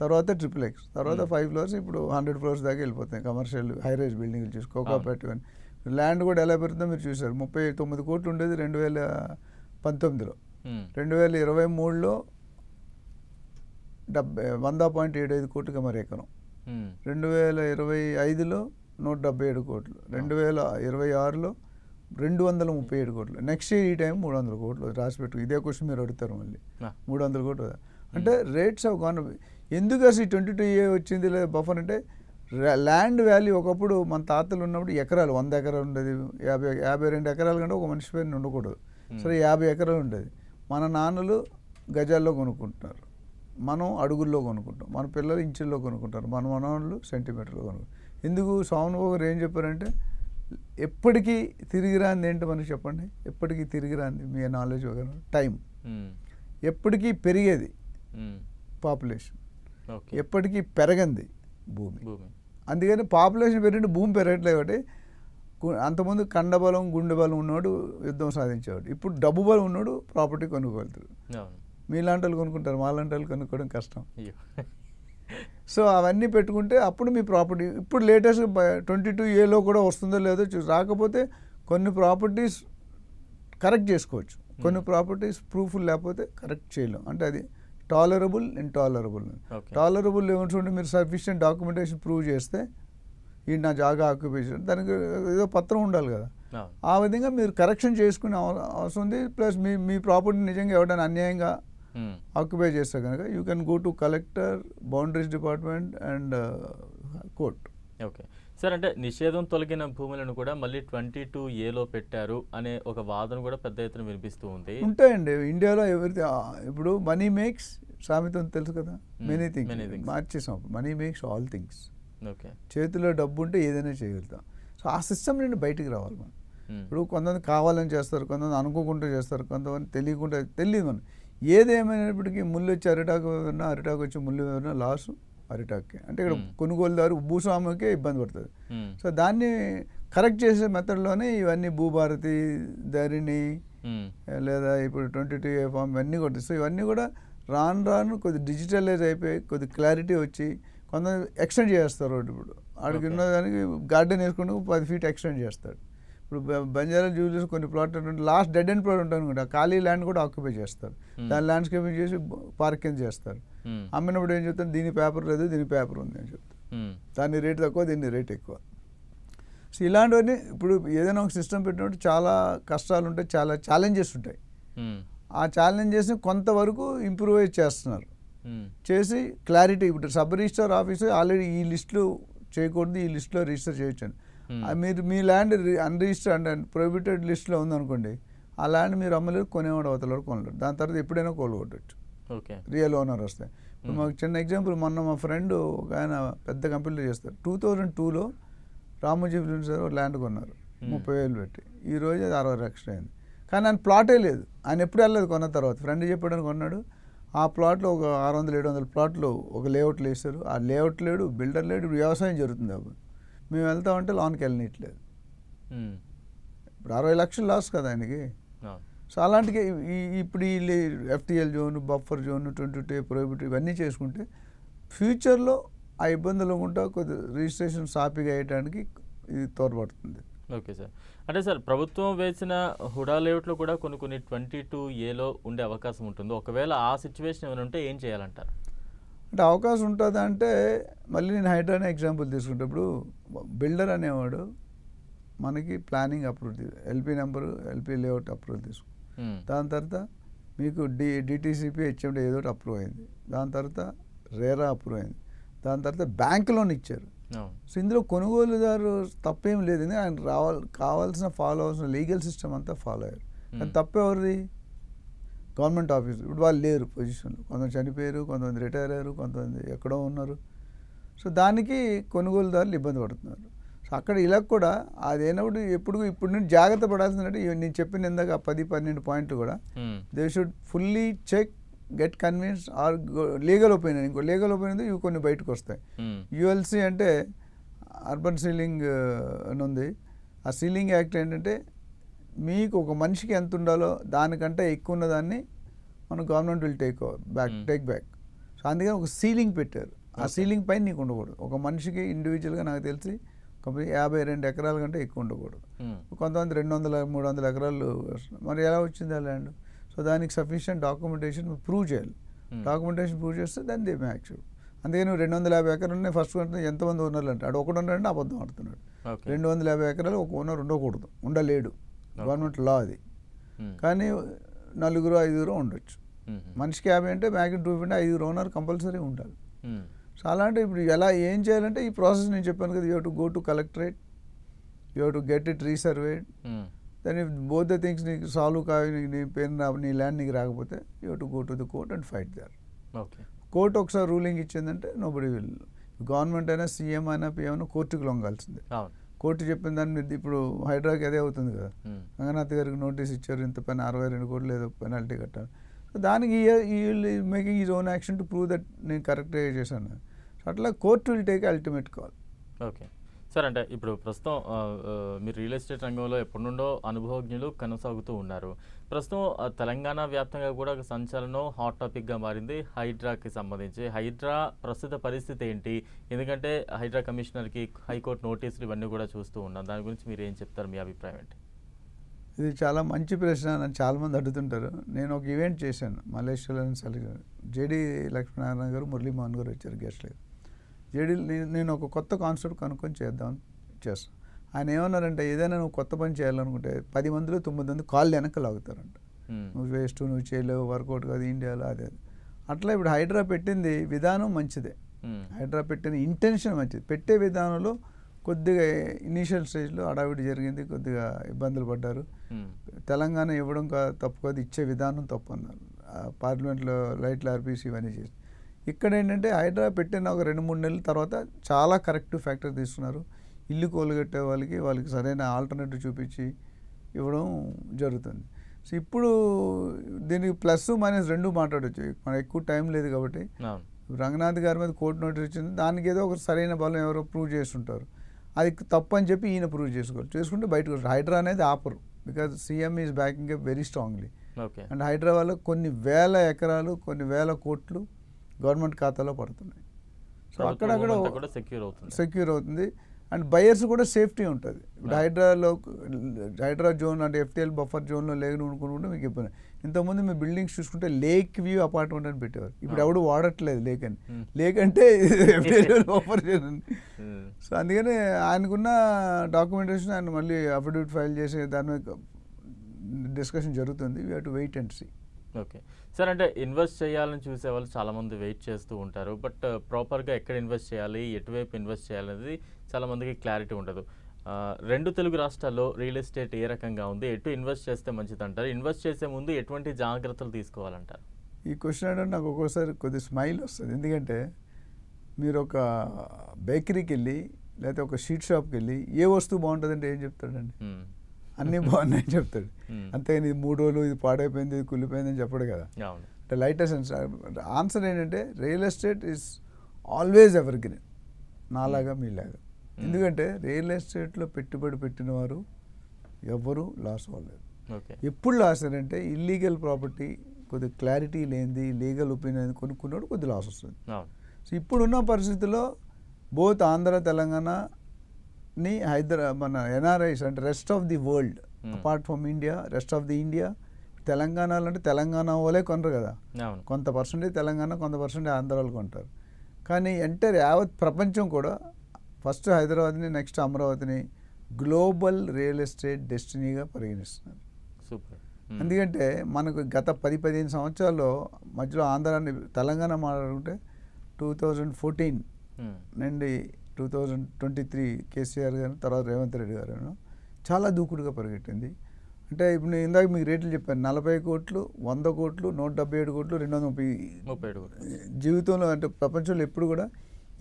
తర్వాత ట్రిప్లెక్స్, తర్వాత 5 floors, ఇప్పుడు 100 floors దాకా వెళ్ళిపోతాయి కమర్షియల్ హై రైజ్ బిల్డింగ్లు చూసి కోకాపేట. ల్యాండ్ కూడా ఎలా పెరుగుతుందో మీరు చూసారు. 39 కోట్లు ఉండేది 2019లో, 2023లో 100.75 కోట్లుగా మరి ఎకరం, 2025లో 177 కోట్లు, 2026లో 237 కోట్లు, నెక్స్ట్ ఇయర్ ఈ టైం 300 కోట్లు రాసిపెట్టు. ఇదే క్వశ్చన్ మీరు అడుగుతారు మళ్ళీ, 300 కోట్లు. అంటే రేట్స్ ఆఫ్ గాన్. ఎందుకు అసలు ఈ 22A వచ్చింది లేదా బఫర్ అంటే ల్యాండ్ వాల్యూ ఒకప్పుడు మన తాతలు ఉన్నప్పుడు ఎకరాలు 100 ఎకరాలు ఉండేది, 52 ఎకరాల కంటే ఒక మనిషి పేరు ఉండకూడదు. సరే 50 ఎకరాలు ఉండేది. మన నాన్నలు గజాల్లో కొనుక్కుంటున్నారు, మనం అడుగుల్లో కొనుక్కుంటాం, మన పిల్లలు ఇంచుల్లో కొనుక్కుంటారు, మన మనవాళ్ళు సెంటీమీటర్లో కొనుక్కుంటారు. ఎందుకు సోమన్ గారు ఏం చెప్పారంటే ఎప్పటికీ తిరిగి రాంది ఏంటో మనకి చెప్పండి. ఎప్పటికీ తిరిగి రాంది మీ నాలెడ్జ్ టైం. ఎప్పటికీ పెరిగేది పాపులేషన్, ఎప్పటికీ పెరగంది భూమి. అందుకని పాపులేషన్ పెరిగితే భూమి పెరగట్లేదు. కాబట్టి అంతకుముందు కండబలం గుండె బలం ఉన్నవాడు యుద్ధం సాధించేవాడు, ఇప్పుడు డబ్బు బలం ఉన్నవాడు ప్రాపర్టీ కొనుక్కోగలుగుతాడు. మీలాంటి వాళ్ళు కొనుక్కుంటారు, మాలాంటి వాళ్ళు కొనుక్కోవడం కష్టం. సో అవన్నీ పెట్టుకుంటే అప్పుడు మీ ప్రాపర్టీ ఇప్పుడు లేటెస్ట్ 22Aలో కూడా వస్తుందో లేదో రాకపోతే కొన్ని ప్రాపర్టీస్ కరెక్ట్ చేసుకోవచ్చు, కొన్ని ప్రాపర్టీస్ ప్రూఫ్ లేకపోతే కరెక్ట్ చేయలేం. అంటే అది టాలరబుల్ ఇంటాలరబుల్. టాలరబుల్ ఏమంటుంటే మీరు సఫిషియెంట్ డాక్యుమెంటేషన్ ప్రూవ్ చేస్తే ఈ నా జాగా ఆక్యుపేషన్ దానికి ఏదో పత్రం ఉండాలి కదా, ఆ విధంగా మీరు కరెక్షన్ చేసుకునే అవసరం ఉంది. ప్లస్ మీ ప్రాపర్టీ నిజంగా ఎవరైనా అన్యాయంగా ఆక్యుపై చేస్తే కనుక you can go to collector, boundaries department and court. Okay sir, అంటే నిషేధం తొలగిన భూములను కూడా మళ్ళీ 22Aలో పెట్టారు అనే ఒక వాదన కూడా పెద్ద ఎత్తున వినిపిస్తూ ఉంది. ఉంటాయండి ఇండియాలో ఇప్పుడు మనీ మేక్స్ సామెత తెలుసు కదా, మెనీ థింగ్స్ మార్చేసాం. Money makes all things. Okay, చేతిలో డబ్బు ఉంటే ఏదైనా చేయగలుగుతాం. సో ఆ సిస్టమ్ నుండి బయటికి రావాలి మనం. ఇప్పుడు కొంతమంది కావాలని చేస్తారు, కొంతమంది అనుకోకుండా చేస్తారు, కొంతమంది తెలియకుండా తెలియదు. మనం ఏదేమైనప్పటికీ ముళ్ళు వచ్చి అరిటాకు వచ్చి ముళ్ళు లాసు అరిటాక్కి. అంటే ఇక్కడ కొనుగోలుదారు భూస్వామికే ఇబ్బంది పడుతుంది. సో దాన్ని కరెక్ట్ చేసే మెథడ్లోనే ఇవన్నీ భూభారతి, ధరణి లేదా ఇప్పుడు 22A ఫామ్ ఇవన్నీ కూడా. సో ఇవన్నీ కూడా రాను కొద్ది డిజిటలైజ్ అయిపోయి కొద్ది క్లారిటీ వచ్చి కొంతమంది ఎక్స్టెండ్ చేస్తారు. రోడ్డు ఇప్పుడు ఆడికి ఉన్నదానికి గార్డెన్ వేసుకుంటూ 10 feet ఎక్స్టెండ్ చేస్తాడు. ఇప్పుడు బంజారా జ్యూవెలర్స్ కొన్ని plot last dead and plot ఉంటుంది అనుకుంటా, ఖాళీ ల్యాండ్ కూడా ఆక్యుపై చేస్తారు, దాని ల్యాండ్స్కేపింగ్ చేసి పార్కింగ్ చేస్తారు. అమ్మినప్పుడు ఏం చెప్తాను, దీని పేపర్ లేదు దీని పేపర్ ఉంది అని చెప్తాను. దాని రేట్ తక్కువ దీని రేట్ ఎక్కువ. సో ఇలాంటివన్నీ ఇప్పుడు ఏదైనా ఒక సిస్టమ్ పెట్టినప్పుడు చాలా కష్టాలు ఉంటాయి, చాలా ఛాలెంజెస్ ఉంటాయి. ఆ ఛాలెంజెస్ని కొంతవరకు ఇంప్రూవైజ్ చేస్తున్నారు, చేసి క్లారిటీ. ఇప్పుడు సబ్ రిజిస్టర్ ఆఫీసర్ ఆల్రెడీ ఈ లిస్టులో చేయకూడదు, ఈ లిస్టులో రిజిస్టర్ చేయొచ్చు. మీరు మీ ల్యాండ్ అన్రిజిస్టర్డ్ అండ్ ప్రొహిబిటెడ్ లిస్ట్లో ఉందనుకోండి, ఆ ల్యాండ్ మీరు అమ్మలేరు, కొనేవాడు అవతల కొనలేరు. దాని తర్వాత ఎప్పుడైనా కోలుకొట్టచ్చు రియల్ ఓనర్ వస్తే. ఇప్పుడు మాకు చిన్న ఎగ్జాంపుల్, మొన్న మా ఫ్రెండ్ ఒక ఆయన పెద్ద కంపెనీలో చేస్తారు, 2002లో రామోజీ ఫిలిమ్స్ ల్యాండ్ కొన్నారు 30,000 పెట్టి. ఈరోజు అది 60 లక్షలు అయింది. కానీ ఆయన ప్లాటే లేదు, ఆయన ఎప్పుడు వెళ్ళలేదు. కొన్న తర్వాత ఫ్రెండ్ చెప్పడానికి కొన్నాడు. ఆ ప్లాట్లో ఒక 600-700 ప్లాట్లు ఒక లేఅవుట్లు వేస్తారు. ఆ లేఅవుట్ లేడు, బిల్డర్ లేడు, ఇప్పుడు వ్యవసాయం జరుగుతుంది. అప్పుడు మేము వెళ్తామంటే లోన్కి వెళ్ళనట్లేదు. ఇప్పుడు 60 లక్షలు లాస్ కదా ఆయనకి. సో అలాంటివి ఇప్పుడు ఈ FTL zone, buffer zone, 22A prohibitive ఇవన్నీ చేసుకుంటే ఫ్యూచర్లో ఆ ఇబ్బందులు ఉంటా కొద్ది రిజిస్ట్రేషన్ సాఫీగా వేయడానికి ఇది తోడ్పడుతుంది. ఓకే సార్, అంటే సార్ ప్రభుత్వం వేసిన హుడా లేఅవుట్లో కూడా కొన్ని 22Aలో ఉండే అవకాశం ఉంటుంది. ఒకవేళ ఆ సిచ్యువేషన్ ఏమైనా ఉంటే ఏం చేయాలంటారు? అంటే అవకాశం ఉంటుంది అంటే మళ్ళీ నేను హైడ్రానే ఎగ్జాంపుల్ తీసుకుంటే, ఇప్పుడు బిల్డర్ అనేవాడు మనకి planning approval LP number, LP layout approval తీసుకు, దాని తర్వాత మీకు DTCP HMD ఏదో ఒకటి అప్రూవ్ అయింది, దాని తర్వాత రేరా అప్రూవ్ అయింది, దాని తర్వాత బ్యాంక్ లోన్ ఇచ్చారు. సో ఇందులో కొనుగోలుదారు తప్పేం లేదు, ఆయన కావాల్సిన ఫాలో అవ్వాల్సిన లీగల్ సిస్టమ్ అంతా ఫాలో అయ్యారు. కానీ తప్పెవరిది? Government office. ఇప్పుడు వాళ్ళు లేరు పొజిషన్లో, కొంతమంది చనిపోయారు, కొంతమంది రిటైర్ అయ్యారు, కొంతమంది ఎక్కడో ఉన్నారు. సో దానికి కొనుగోలుదారులు ఇబ్బంది పడుతున్నారు. సో అక్కడ ఇలా కూడా అదేనప్పుడు ఇప్పుడు నుండి జాగ్రత్త పడాల్సిందంటే నేను చెప్పిన ఇందాక 10-12 పాయింట్లు కూడా they should fully check, get convince or legal opinion. ఇంకో లీగల్ ఒపీనియన్ ఇవి కొన్ని బయటకు వస్తాయి. ULC అంటే అర్బన్ సీలింగ్ అని ఉంది. ఆ సీలింగ్ యాక్ట్ ఏంటంటే మీకు ఒక మనిషికి ఎంత ఉండాలో దానికంటే ఎక్కువ ఉన్నదాన్ని మన government will take back. So అందుకని ఒక సీలింగ్ పెట్టారు. ఆ సీలింగ్ పైన నీకు ఉండకూడదు. ఒక మనిషికి ఇండివిజువల్గా నాకు తెలిసి 52 ఎకరాల కంటే ఎక్కువ ఉండకూడదు. కొంతమంది 200-300 ఎకరాలు. మరి ఎలా వచ్చింది ఆ ల్యాండ్? సో దానికి సఫిషియెంట్ డాక్యుమెంటేషన్ ప్రూవ్ చేయాలి. డాక్యుమెంటేషన్ ప్రూవ్ చేస్తే దాన్ని దే మే యాక్చువల్. అందుకని 250 ఎకరాలు ఉన్నాయి, ఫస్ట్ ఎంతమంది ఓనర్లు అంటే అక్కడ ఒకటి ఉన్నారంటే అబద్ధం ఆడుతున్నాడు. 250 ఎకరాలు ఒక ఓనర్ ఉండకూడదు, ఉండలేడు, గవర్నమెంట్ లా అది. కానీ 4-5 ఉండొచ్చు. మనిషికి 50 అంటే మ్యాక్సిమం 250, 5 ఓనర్ కంపల్సరీ ఉండాలి. సో అలాంటి ఇప్పుడు ఎలా ఏం చేయాలంటే ఈ ప్రాసెస్ నేను చెప్పాను కదా, you have to go to collectorate, you have to get it resurveyed, then if both the things నీకు సాల్వ్ కావి, నీ పేరు నీ ల్యాండ్ నీకు రాకపోతే you have to go to the court and fight there. Okay. Court ఒకసారి ruling ఇచ్చిందంటే nobody will, government అయినా సీఎం అయినా పిఎం అయినా కోర్టుకు లొంగాల్సిందే. కోర్టు చెప్పిన దాని మీద ఇప్పుడు హైడ్రాకి అదే అవుతుంది కదా, రంగనాథ్ గారికి నోటీస్ ఇచ్చారు, ఇంత పైన 62 కోట్లు ఏదో పెనాల్టీ కట్టాలి. సో దానికి ఈ making is own action to prove that నేను కరెక్ట్గా చేశాను. సో అట్లా court will take ultimate call. Okay sir, అంటే ఇప్పుడు ప్రస్తుతం మీరు రియల్ ఎస్టేట్ రంగంలో ఎప్పటి నుండో అనుభవజ్ఞులు కొనసాగుతూ ఉన్నారు. ప్రస్తుతం తెలంగాణ వ్యాప్తంగా కూడా ఒక సంచలనం హాట్ టాపిక్గా మారింది హైడ్రాకి సంబంధించి. హైడ్రా ప్రస్తుత పరిస్థితి ఏంటి? ఎందుకంటే హైడ్రా కమిషనర్కి హైకోర్టు నోటీసులు ఇవన్నీ కూడా చూస్తూ ఉన్నాం. దాని గురించి మీరు ఏం చెప్తారు? మీ అభిప్రాయం ఏంటి? ఇది చాలా మంచి ప్రశ్న, నన్ను చాలామంది అడుగుతుంటారు. నేను ఒక ఈవెంట్ చేశాను మలేషియాలో, జేడీ లక్ష్మీనారాయణ గారు, మురళీమోహన్ గారు వచ్చారు గెస్ట్లేదు. జేడీ నేను ఒక కొత్త కాన్సెప్ట్ కనుక్కొని చేస్తాను. ఆయన ఏమన్నారంటే, ఏదైనా నువ్వు కొత్త పని చేయాలనుకుంటే 10 మందిలో 9 మంది కాళ్ళు వెనక్కి లాగుతారంట. నువ్వు వేస్ట్, నువ్వు చేయలేవు, వర్కౌట్ కాదు ఇండియాలో, అదే. అట్లా ఇప్పుడు హైడ్రా పెట్టింది విధానం మంచిదే, హైడ్రా పెట్టిన ఇంటెన్షన్ మంచిది. పెట్టే విధానంలో కొద్దిగా ఇనీషియల్ స్టేజ్లో అడావిడి జరిగింది, కొద్దిగా ఇబ్బందులు పడ్డారు. తెలంగాణ ఇవ్వడం తప్పు కాదు, ఇచ్చే విధానం తప్పు అన్నారు. పార్లమెంట్లో లైట్లు ఆర్పీసీ ఇవన్నీ చేసి. ఇక్కడ ఏంటంటే హైడ్రా పెట్టిన ఒక 2-3 నెలల తర్వాత చాలా కరెక్టివ్ ఫ్యాక్టర్ తీసుకున్నారు. ఇల్లు కోలుగట్టే వాళ్ళకి సరైన ఆల్టర్నేటివ్ చూపించి ఇవ్వడం జరుగుతుంది. సో ఇప్పుడు దీనికి ప్లస్ మైనస్ రెండు మాట్లాడవచ్చు. మనకు ఎక్కువ టైం లేదు కాబట్టి రంగనాథ్ గారి మీద కోర్టు నోటీస్ ఇచ్చింది, దానికి ఏదో ఒక సరైన బలం ఎవరో ప్రూవ్ చేస్తుంటారు. అది తప్పు అని చెప్పి ఈయన ప్రూవ్ చేసుకుంటే బయటకు వస్తారు. హైడ్రా అనేది ఆపరు, because CM is backing up very strongly. And Hydraa వల్ల కొన్ని వేల ఎకరాలు, కొన్ని వేల కోట్లు గవర్నమెంట్ ఖాతాలో పడుతున్నాయి. సో అక్కడక్కడ సెక్యూర్ అవుతుంది అండ్ బయర్స్ కూడా సేఫ్టీ ఉంటుంది. ఇప్పుడు హైడ్రా జోన్ అంటే FTL బఫర్ జోన్లో లేని అనుకుంటే మీకు ఇబ్బంది. ఇంతకుముందు మీ బిల్డింగ్స్ చూసుకుంటే లేక్ వ్యూ అపార్ట్మెంట్ అని పెట్టేవారు, ఇప్పుడు ఎవడు వాడట్లేదు లేక్ అని. లేక్ అంటే FTL బఫర్ జోన్ అని. సో అందుకని ఆయనకున్న డాక్యుమెంటేషన్ ఆయన మళ్ళీ అఫిడవిట్ ఫైల్ చేసే దాని మీద డిస్కషన్ జరుగుతుంది. We have to wait and see. Okay sir, అంటే ఇన్వెస్ట్ చేయాలని చూసే వాళ్ళు చాలామంది వెయిట్ చేస్తూ ఉంటారు. బట్ ప్రాపర్గా ఎక్కడ ఇన్వెస్ట్ చేయాలి, ఎటువైపు ఇన్వెస్ట్ చేయాలనేది చాలామందికి క్లారిటీ ఉండదు. 2 తెలుగు రాష్ట్రాల్లో రియల్ ఎస్టేట్ ఏ రకంగా ఉంది, ఎటు ఇన్వెస్ట్ చేస్తే మంచిది అంటారు? ఇన్వెస్ట్ చేసే ముందు ఎటువంటి జాగ్రత్తలు తీసుకోవాలంటారు? ఈ క్వశ్చన్ అంటే నాకు ఒక్కోసారి కొద్ది స్మైల్ వస్తుంది. ఎందుకంటే మీరు ఒక బేకరీకి వెళ్ళి లేకపోతే ఒక స్వీట్ షాప్కి వెళ్ళి ఏ వస్తువు బాగుంటుందంటే ఏం చెప్తాడండి? అన్నీ బాగున్నాయని చెప్తాడు. అంతేగాని ఇది 3 రోజులు ఇది పాడైపోయింది, ఇది కుళ్ళిపోయింది అని చెప్పడు కదా. అంటే లైటెస్ట్ ఆన్సర్ ఏంటంటే real estate is always ever green, నాలాగా మీలాగా. ఎందుకంటే రియల్ ఎస్టేట్లో పెట్టుబడి పెట్టిన వారు ఎవరు లాస్ అవ్వలేదు. ఎప్పుడు లాస్ అంటే ఇల్లీగల్ ప్రాపర్టీ కొద్దిగా క్లారిటీ లేనిది, లీగల్ ఒపీనియన్ కొనుక్కున్నాడు కొద్ది లాస్ వస్తుంది. సో ఇప్పుడున్న పరిస్థితుల్లో బోత్ ఆంధ్ర తెలంగాణని మన NRIs అంటే rest of the world apart from India, rest of the India, తెలంగాణలో అంటే తెలంగాణ వాళ్ళే కొనరు కదా, కొంత పర్సెంటేజ్ తెలంగాణ, కొంత పర్సెంటేజ్ ఆంధ్ర వాళ్ళు కొంటారు. కానీ ఎంటర్ యావత్ ప్రపంచం కూడా ఫస్ట్ హైదరాబాద్ని, నెక్స్ట్ అమరావతిని గ్లోబల్ రియల్ ఎస్టేట్ డెస్టినీగా పరిగణిస్తున్నారు. సూపర్. ఎందుకంటే మనకు గత 10-15 సంవత్సరాల్లో మధ్యలో ఆంధ్రాన్ని, తెలంగాణ మాట్లాడుకుంటే 2014 నుండి 2023 కేసీఆర్ గారు, తర్వాత రేవంత్ రెడ్డి గారు చాలా దూకుడుగా పరిగెట్టింది. అంటే ఇప్పుడు నేను ఇందాక మీకు రేట్లు చెప్పాను, 40 కోట్లు, 100 కోట్లు, 177 కోట్లు, 237 జీవితంలో అంటే ప్రపంచంలో ఎప్పుడు కూడా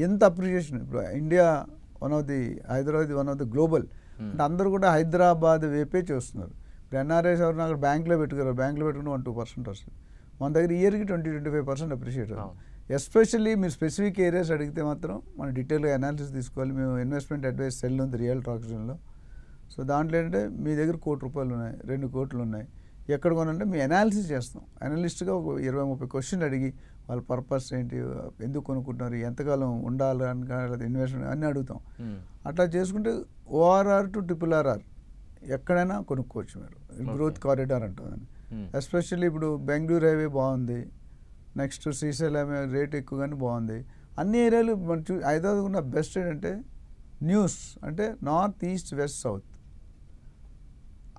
ఎంత అప్రిషియేషన్. ఇప్పుడు India Hyderabad one of the global, అంటే అందరూ కూడా హైదరాబాద్ వైపే చూస్తున్నారు. ఇప్పుడు NRIs ఎవరిని అక్కడ బ్యాంక్లో పెట్టుకుని 1-2% వస్తుంది. మన దగ్గర ఇయర్కి 20-25% అప్రిషియేట్ అవుతుంది. ఎస్పెషల్లీ మీరు స్పెసిఫిక్ ఏరియాస్ అడిగితే మాత్రం మనం డీటెయిల్గా అనాలిసిస్ తీసుకోవాలి. మేము ఇన్వెస్ట్మెంట్ అడ్వైస్ సెల్ ఉంది రియల్ ట్రాక్షన్లో. సో దాంట్లో ఏంటంటే మీ దగ్గర ₹1 ఉన్నాయి, 2 కోట్లు ఉన్నాయి, ఎక్కడ కొనంటే మీ అనాలిసిస్ చేస్తాం. అనలిస్ట్గా ఒక 20-30 క్వశ్చన్లు అడిగి వాళ్ళ పర్పస్ ఏంటి, ఎందుకు కొనుక్కుంటున్నారు, ఎంతకాలం ఉండాలి అని ఇన్వెస్ట్మెంట్ అన్నీ అడుగుతాం. అట్లా చేసుకుంటే ORR to RRR ఎక్కడైనా కొనుక్కోవచ్చు మీరు. Growth corridor అంటుందని. ఎస్పెషల్లీ ఇప్పుడు బెంగళూరు హైవే బాగుంది, నెక్స్ట్ శ్రీశైలం రేట్ ఎక్కువగానే బాగుంది. అన్ని ఏరియాలు మనం హైదరాబాద్ ఉన్న బెస్ట్ ఏంటంటే న్యూస్ అంటే నార్త్, ఈస్ట్, వెస్ట్, సౌత్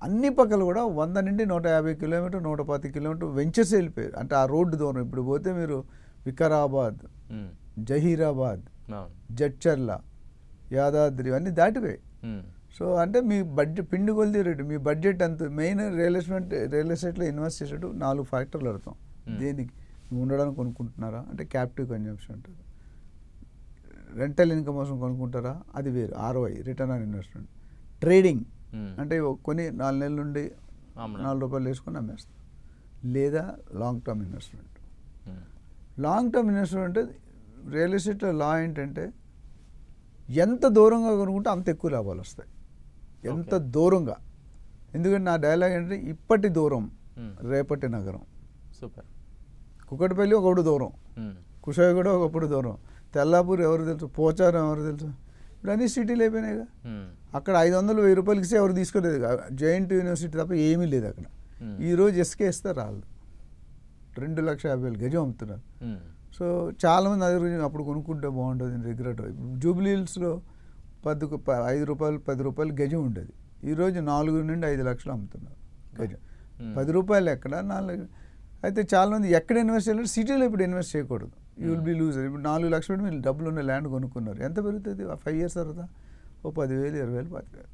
అన్ని పక్కలు కూడా 100 నుండి 150 కిలోమీటర్, 110 కిలోమీటర్ వెంచర్స్ వెళ్ళిపోయారు. అంటే ఆ రోడ్డు దూరం. ఇప్పుడు పోతే మీరు వికారాబాద్, జహీరాబాద్, అవును. జడ్చర్ల, యాదాద్రి అన్నీ దాటిపోయాయి. ఉమ్, సో అంటే మీ బడ్జెట్ పిండి కొలిది రేటు, మీ బడ్జెట్ అంత మెయిన్ రియల్ ఎస్టేట్లో ఇన్వెస్ట్ చేసేటప్పుడు 4 ఫ్యాక్టర్లు అడతాం. దేనికి నువ్వు ఉండడానికి కొనుక్కుంటున్నారా అంటే క్యాపిటివ్ కన్జంప్షన్ అంటారు. రెంటల్ ఇన్కమ్ కోసం కొనుక్కుంటారా అది వేరు, ROI return on investment. Trading అంటే కొని 4 నెలల నుండి అవును. ₹4 వేసుకొని అమ్మేస్తాం. లేదా లాంగ్ టర్మ్ ఇన్వెస్ట్మెంట్. ఉమ్, లాంగ్ టర్మ్ ఇన్వెస్ట్మెంట్ రియల్ ఎస్టేట్లో లా ఏంటంటే ఎంత దూరంగా కొనుక్కుంటే అంత ఎక్కువ లాభాలు వస్తాయి. ఎంత దూరంగా, ఎందుకంటే నా డైలాగ్ ఏంటంటే ఇప్పటి దూరం రేపటి నగరం. సూపర్. కుకట్పల్లి ఒకప్పుడు దూరం, ఉమ్, కుషాయిగూడ ఒకప్పుడు దూరం, తెల్లాపూర్ ఎవరు తెలుసు, పోచారం ఎవరు తెలుసు, ఇప్పుడు అన్ని సిటీలు అయిపోయినాయిగా. ఉమ్, అక్కడ 500-1000 ఇస్తే ఎవరు తీసుకోలేదు. జైంట్ యూనివర్సిటీ తప్ప ఏమీ లేదు అక్కడ. ఈరోజు ఇసుకే ఇస్తారు వాళ్ళు 2,50,000 గజం అమ్ముతున్నారు. ఉమ్, సో చాలామంది అదే రోజు అప్పుడు కొనుక్కుంటే బాగుంటుంది రిగ్రెట్. ఇప్పుడు జూబ్లీ హిల్స్లో ₹5-10 గజం ఉండేది, ఈరోజు 4 నుండి 5 లక్షలు అమ్ముతున్నారు గజం. ₹10 ఎక్కడ 4. అయితే చాలామంది ఎక్కడ ఇన్వెస్ట్ చేయాలంటే సిటీలో ఇప్పుడు ఇన్వెస్ట్ చేయకూడదు, యూ విల్ బీ లూజర్. ఇప్పుడు 4 లక్షలు పెట్టి మీరు డబ్బులు ఉన్న ల్యాండ్ కొనుక్కున్నారు, ఎంత పెరుగుతుంది 5 years తర్వాత? ఓ 10,000, 20,000, 25,000.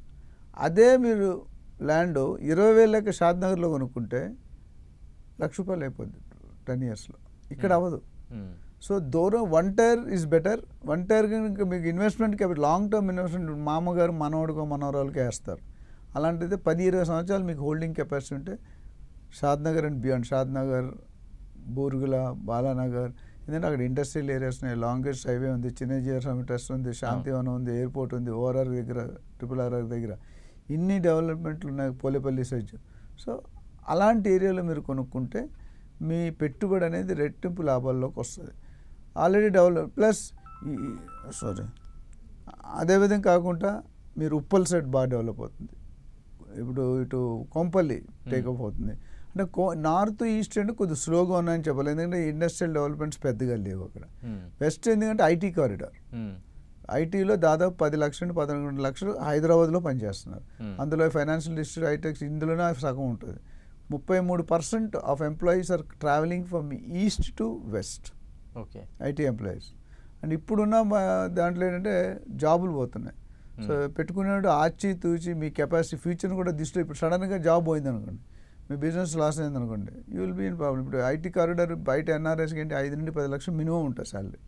అదే మీరు ల్యాండ్ 20,000 లెక్క షాద్నగర్లో కొనుక్కుంటే ₹1,00,000 అయిపోద్ది 10 yearsలో. ఇక్కడ అవ్వదు. ఉమ్, సో దూరం 1 tier ఈజ్ బెటర్. 1 tier కనుక మీకు ఇన్వెస్ట్మెంట్ కాబట్టి లాంగ్ టర్మ్ ఇన్వెస్ట్మెంట్ మామగారు మనవడికో మనవరాలకి వేస్తారు. అలాంటిది 10-20 సంవత్సరాలు మీకు హోల్డింగ్ కెపాసిటీ ఉంటే షాద్నగర్ అండ్ బియాండ్, షాద్నగర్, బూర్గుల, బాలానగర్, ఎందుకంటే అక్కడ ఇండస్ట్రియల్ ఏరియాస్ ఉన్నాయి, లాంగెస్ట్ హైవే ఉంది, చిన్నజీవస్వామి ట్రస్ట్ ఉంది, శాంతివనం ఉంది, ఎయిర్పోర్ట్ ఉంది, ORR దగ్గర, RRR దగ్గర ఇన్ని డెవలప్మెంట్లు ఉన్నాయి, పోలేపల్లి సైజ్. సో అలాంటి ఏరియాలో మీరు కొనుక్కుంటే మీ పెట్టుబడి అనేది రెట్టింపు లాభాల్లోకి వస్తుంది. ఆల్రెడీ డెవలప్ ప్లస్ అదేవిధంగా కాకుండా మీరు ఉప్పల్ సైడ్ బాగా డెవలప్ అవుతుంది. ఇప్పుడు ఇటు కొంపల్లి టేకప్ అవుతుంది. అంటే నార్త్ ఈస్ట్ అంటే కొద్దిగా స్లోగా ఉన్నాయని చెప్పాలి, ఎందుకంటే ఇండస్ట్రియల్ డెవలప్మెంట్స్ పెద్దగా లేవు అక్కడ. వెస్ట్ ఎందుకంటే IT కారిడార్, ఐటీలో దాదాపు 10 లక్షల నుండి 11 లక్షలు హైదరాబాద్లో పనిచేస్తున్నారు. అందులో ఫైనాన్షియల్ డిస్ట్రిక్ట్, హైటెక్స్ ఇందులోనే సగం ఉంటుంది. 33% of employees are travelling from east to west, okay, IT employees. And ఇప్పుడున్న దాంట్లో ఏంటంటే జాబులు పోతున్నాయి. సో పెట్టుకునేవాడు ఆచి తూచి మీ కెపాసిటీ ఫ్యూచర్ని కూడా దృష్టిలో, ఇప్పుడు సడన్గా జాబ్ పోయింది అనుకోండి, మీ బిజినెస్ లాస్ అయింది అనుకోండి, you will be in problem. ఇప్పుడు IT కారిడార్ బయట NRSకి ఏంటి 5 నుండి 10 లక్షలు మినిమం ఉంటుంది శాలరీ.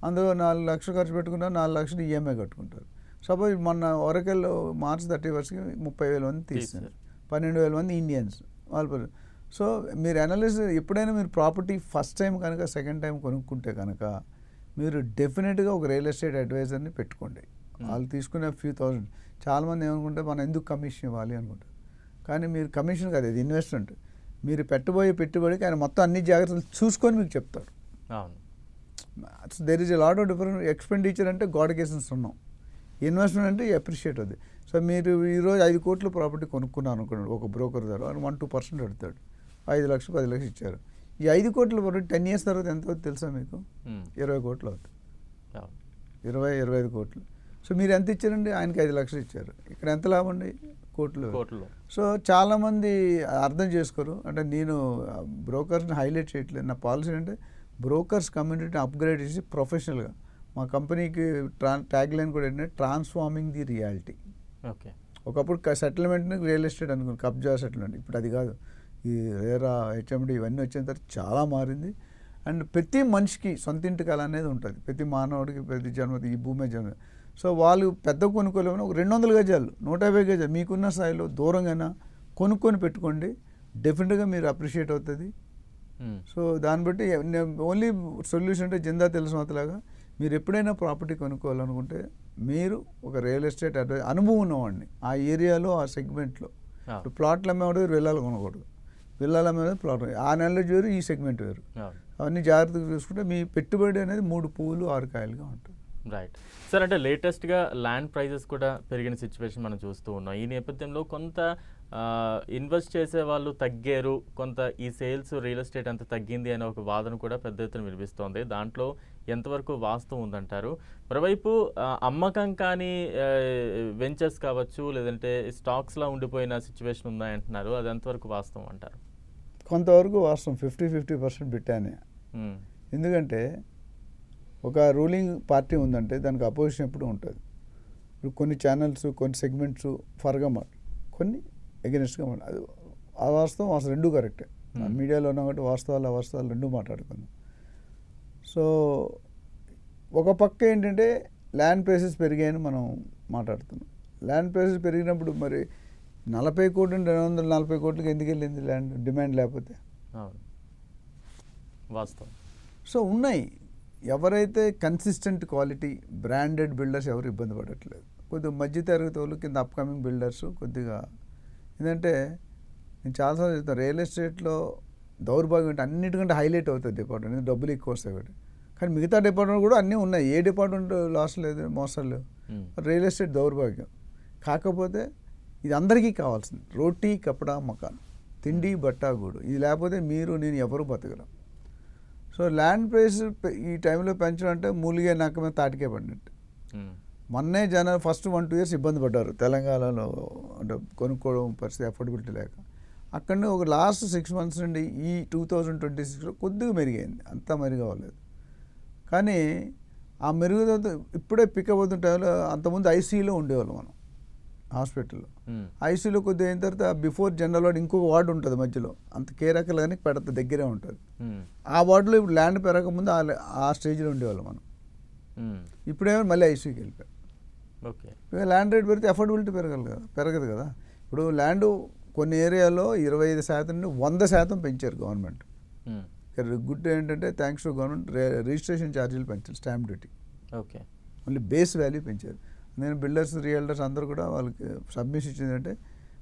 అందులో 4 లక్షలు ఖర్చు పెట్టుకున్నా 4 లక్షలు EMI కట్టుకుంటారు. సపోజ్ మొన్న ఒరకెల్లో March 31కి 30,000 మంది తీస్తున్నారు, 12,000 మంది ఇండియన్స్ వాళ్ళు. సో మీరు అనాలిసిస్ ఎప్పుడైనా మీరు ప్రాపర్టీ ఫస్ట్ టైం కనుక సెకండ్ టైం కొనుక్కుంటే కనుక మీరు డెఫినెట్గా ఒక రియల్ ఎస్టేట్ అడ్వైజర్ని పెట్టుకోండి. వాళ్ళు తీసుకునే ఫ్యూ థౌసండ్. చాలామంది ఏమనుకుంటే మనం ఎందుకు కమిషన్ ఇవ్వాలి అనుకుంటారు, కానీ మీరు కమిషన్ కాదు, ఇది ఇన్వెస్ట్మెంట్. మీరు పెట్టబోయే పెట్టుబడికి ఆయన మొత్తం అన్ని జాగ్రత్తలు చూసుకొని మీకు చెప్తారు. There is a lot of different. Expenditure అంటే గోడకేసిన సున్నం, ఇన్వెస్ట్మెంట్ అంటే అప్రిషియేట్ అవుతుంది. సో మీరు ఈరోజు 5 కోట్ల ప్రాపర్టీ కొనుక్కున్నాను అనుకున్నాడు ఒక బ్రోకర్ ద్వారా, 1-2% పెడతాడు, 5 లక్షలు 10 లక్షలు ఇచ్చారు. ఈ 5 కోట్ల ప్రాపర్టీ 10 years తర్వాత ఎంత అవుతుంది తెలుసా మీకు? 20 కోట్లు అవుతుంది, 20-25 కోట్లు. సో మీరు ఎంత ఇచ్చారండి? ఆయనకి 5 లక్షలు ఇచ్చారు, ఇక్కడ ఎంత లాభం అండి? కోట్లు. సో చాలామంది అర్థం చేసుకోరు. అంటే నేను బ్రోకర్స్ని హైలైట్ చేయట్లేదు, నా పాలసీ అంటే బ్రోకర్స్ కమ్యూనిటీని అప్గ్రేడ్ చేసి ప్రొఫెషనల్గా, మా కంపెనీకి ట్యాగ్ లైన్ కూడా ఏంటంటే ట్రాన్స్ఫార్మింగ్ ది రియాలిటీ. ఓకే, ఒకప్పుడు సెటిల్మెంట్ని రియల్ ఎస్టేట్ అనుకుని కబ్జా సెటిల్మెంట్, ఇప్పుడు అది కాదు. ఈ రేరా, HMD ఇవన్నీ వచ్చిన తర్వాత చాలా మారింది. అండ్ ప్రతి మనిషికి సొంత ఇంటి కళ అనేది ఉంటుంది, ప్రతి మానవుడికి, ప్రతి జన్మ ఈ భూమి జన్మ. సో వాళ్ళు పెద్ద కొనుక్కోలేమని ఒక 200 గజాలు, 150 గజాలు మీకున్న స్థాయిలో దూరంగా కొనుక్కొని పెట్టుకోండి, డెఫినెట్గా మీరు అప్రిషియేట్ అవుతుంది. సో దాన్ని బట్టి ఓన్లీ సొల్యూషన్ అంటే జిందా తెలుసులాగా మీరు ఎప్పుడైనా ప్రాపర్టీ కొనుక్కోవాలనుకుంటే మీరు ఒక రియల్ ఎస్టేట్ అనుభవం ఉన్నవాడిని ఆ ఏరియాలో, ఆ సెగ్మెంట్లో. ఇప్పుడు ప్లాట్లు అమ్మేవాడు విల్లాలు కొనకూడదు, విల్లాలు అమ్మేవాడు ప్లాట్, ఆ నెలలో వేరు, ఈ సెగ్మెంట్ వేరు. అవన్నీ జాగ్రత్తగా చూసుకుంటే మీ పెట్టుబడి అనేది 3 పువ్వులు 6 కాయలుగా ఉంటుంది. Right sir. అంటే లేటెస్ట్గా ల్యాండ్ ప్రైజెస్ కూడా పెరిగిన సిచ్యువేషన్ మనం చూస్తూ ఉన్నాం. ఈ నేపథ్యంలో కొంత ఇన్వెస్ట్ చేసే వాళ్ళు తగ్గారు, కొంత ఈ సేల్స్ రియల్ ఎస్టేట్ అంత తగ్గింది అనే ఒక వాదన కూడా పెద్ద ఎత్తున వినిపిస్తోంది. దాంట్లో ఎంతవరకు వాస్తవం ఉందంటారు? మరోవైపు అమ్మకం కానీ వెంచర్స్ కావచ్చు, లేదంటే స్టాక్స్లో ఉండిపోయిన సిచ్యువేషన్ ఉన్నాయంటున్నారు, అది ఎంతవరకు వాస్తవం అంటారు? కొంతవరకు వాస్తవం, 50-50% పెట్టానే. ఎందుకంటే ఒక రూలింగ్ పార్టీ ఉందంటే దానికి అపోజిషన్ ఎప్పుడు ఉంటుంది. ఇప్పుడు కొన్ని ఛానల్స్ కొన్ని సెగ్మెంట్స్ ఫర్గా కొన్ని ఎగెనిస్ట్గా అది ఆ వాస్తవం అసలు రెండూ కరెక్టే. మీడియాలో ఉన్నా కాబట్టి వాస్తవాలు అవాస్తవాలు రెండూ మాట్లాడుకుందాం. సో ఒక పక్క ఏంటంటే ల్యాండ్ ప్రైసెస్ పెరిగాయని మనం మాట్లాడుతున్నాం. ల్యాండ్ ప్రైసెస్ పెరిగినప్పుడు మరి 40 కోట్లు 240 కోట్లకి ఎందుకు వెళ్ళింది ల్యాండ్ డిమాండ్ లేకపోతే? వాస్తవం. సో ఉన్నాయి. ఎవరైతే కన్సిస్టెంట్ క్వాలిటీ బ్రాండెడ్ బిల్డర్స్ ఎవరు ఇబ్బంది పడట్లేదు. కొద్దిగా మధ్యతరగతి వాళ్ళు కింద అప్కమింగ్ బిల్డర్స్ కొద్దిగా ఏంటంటే నేను చాలాసార్లు చెప్తాను, రియల్ ఎస్టేట్లో దౌర్భాగ్యం అంటే అన్నిటికంటే హైలైట్ అవుతుంది డిపార్ట్మెంట్, డబ్బులు ఎక్కువ వస్తాయి కాబట్టి. కానీ మిగతా డిపార్ట్మెంట్ కూడా అన్నీ ఉన్నాయి, ఏ డిపార్ట్మెంట్ లాస్ లేదు మోసాలు లేవు. రియల్ ఎస్టేట్ దౌర్భాగ్యం. కాకపోతే ఇది అందరికీ కావాల్సింది, రోటీ కపడా మకాన్, తిండి బట్ట గూడు. ఇది లేకపోతే మీరు నేను ఎవరు బతకలేం. సో ల్యాండ్ ప్రైస్ ఈ టైంలో పెంచడం అంటే మూలిగే నక్క మీద తాటికే పడినట్టు. మొన్నే జనాలు ఫస్ట్ 1-2 years ఇబ్బంది పడ్డారు తెలంగాణలో, అంటే కొనుక్కోవడం పరిస్థితి అఫోర్డబిలిటీ లేక. అక్కడనే ఒక లాస్ట్ 6 months నుండి ఈ 2026లో కొద్దిగా మెరుగైంది, అంతా మెరుగు అవ్వలేదు. కానీ ఆ మెరుగుదల ఇప్పుడే పికప్ అవుతున్న టైంలో అంతకుముందు ఐసీయూలో ఉండేవాళ్ళు మనం హాస్పిటల్లో. ఐసీయూలో కొద్దిగా అయిన తర్వాత బిఫోర్ జనరల్ వార్డ్ ఇంకొక వార్డు ఉంటుంది మధ్యలో, అంత కేర్ అక్కర్లు కానీ పెడత దగ్గరే ఉంటుంది. ఆ వార్డులో ఇప్పుడు ల్యాండ్ పెరగకముందు ఆ స్టేజ్లో ఉండేవాళ్ళు మనం. ఇప్పుడేమో మళ్ళీ ఐసీయూకి వెళ్ళిపోయాం. ఓకే, ల్యాండ్ రేట్ పెరిగితే అఫోర్డబిలిటీ పెరగదు కదా. ఇప్పుడు ల్యాండ్ కొన్ని ఏరియాలో 25% నుండి 100% పెంచారు గవర్నమెంట్. గుడ్ ఏంటంటే థ్యాంక్స్ టు గవర్నమెంట్ రిజిస్ట్రేషన్ ఛార్జీలు పెంచారు, స్టాంప్ డ్యూటీ. ఓకే, మళ్ళీ బేస్ వాల్యూ పెంచారు. నేను బిల్డర్స్ రియల్టర్స్ అందరూ కూడా వాళ్ళకి సబ్మిషన్ ఇచ్చిందంటే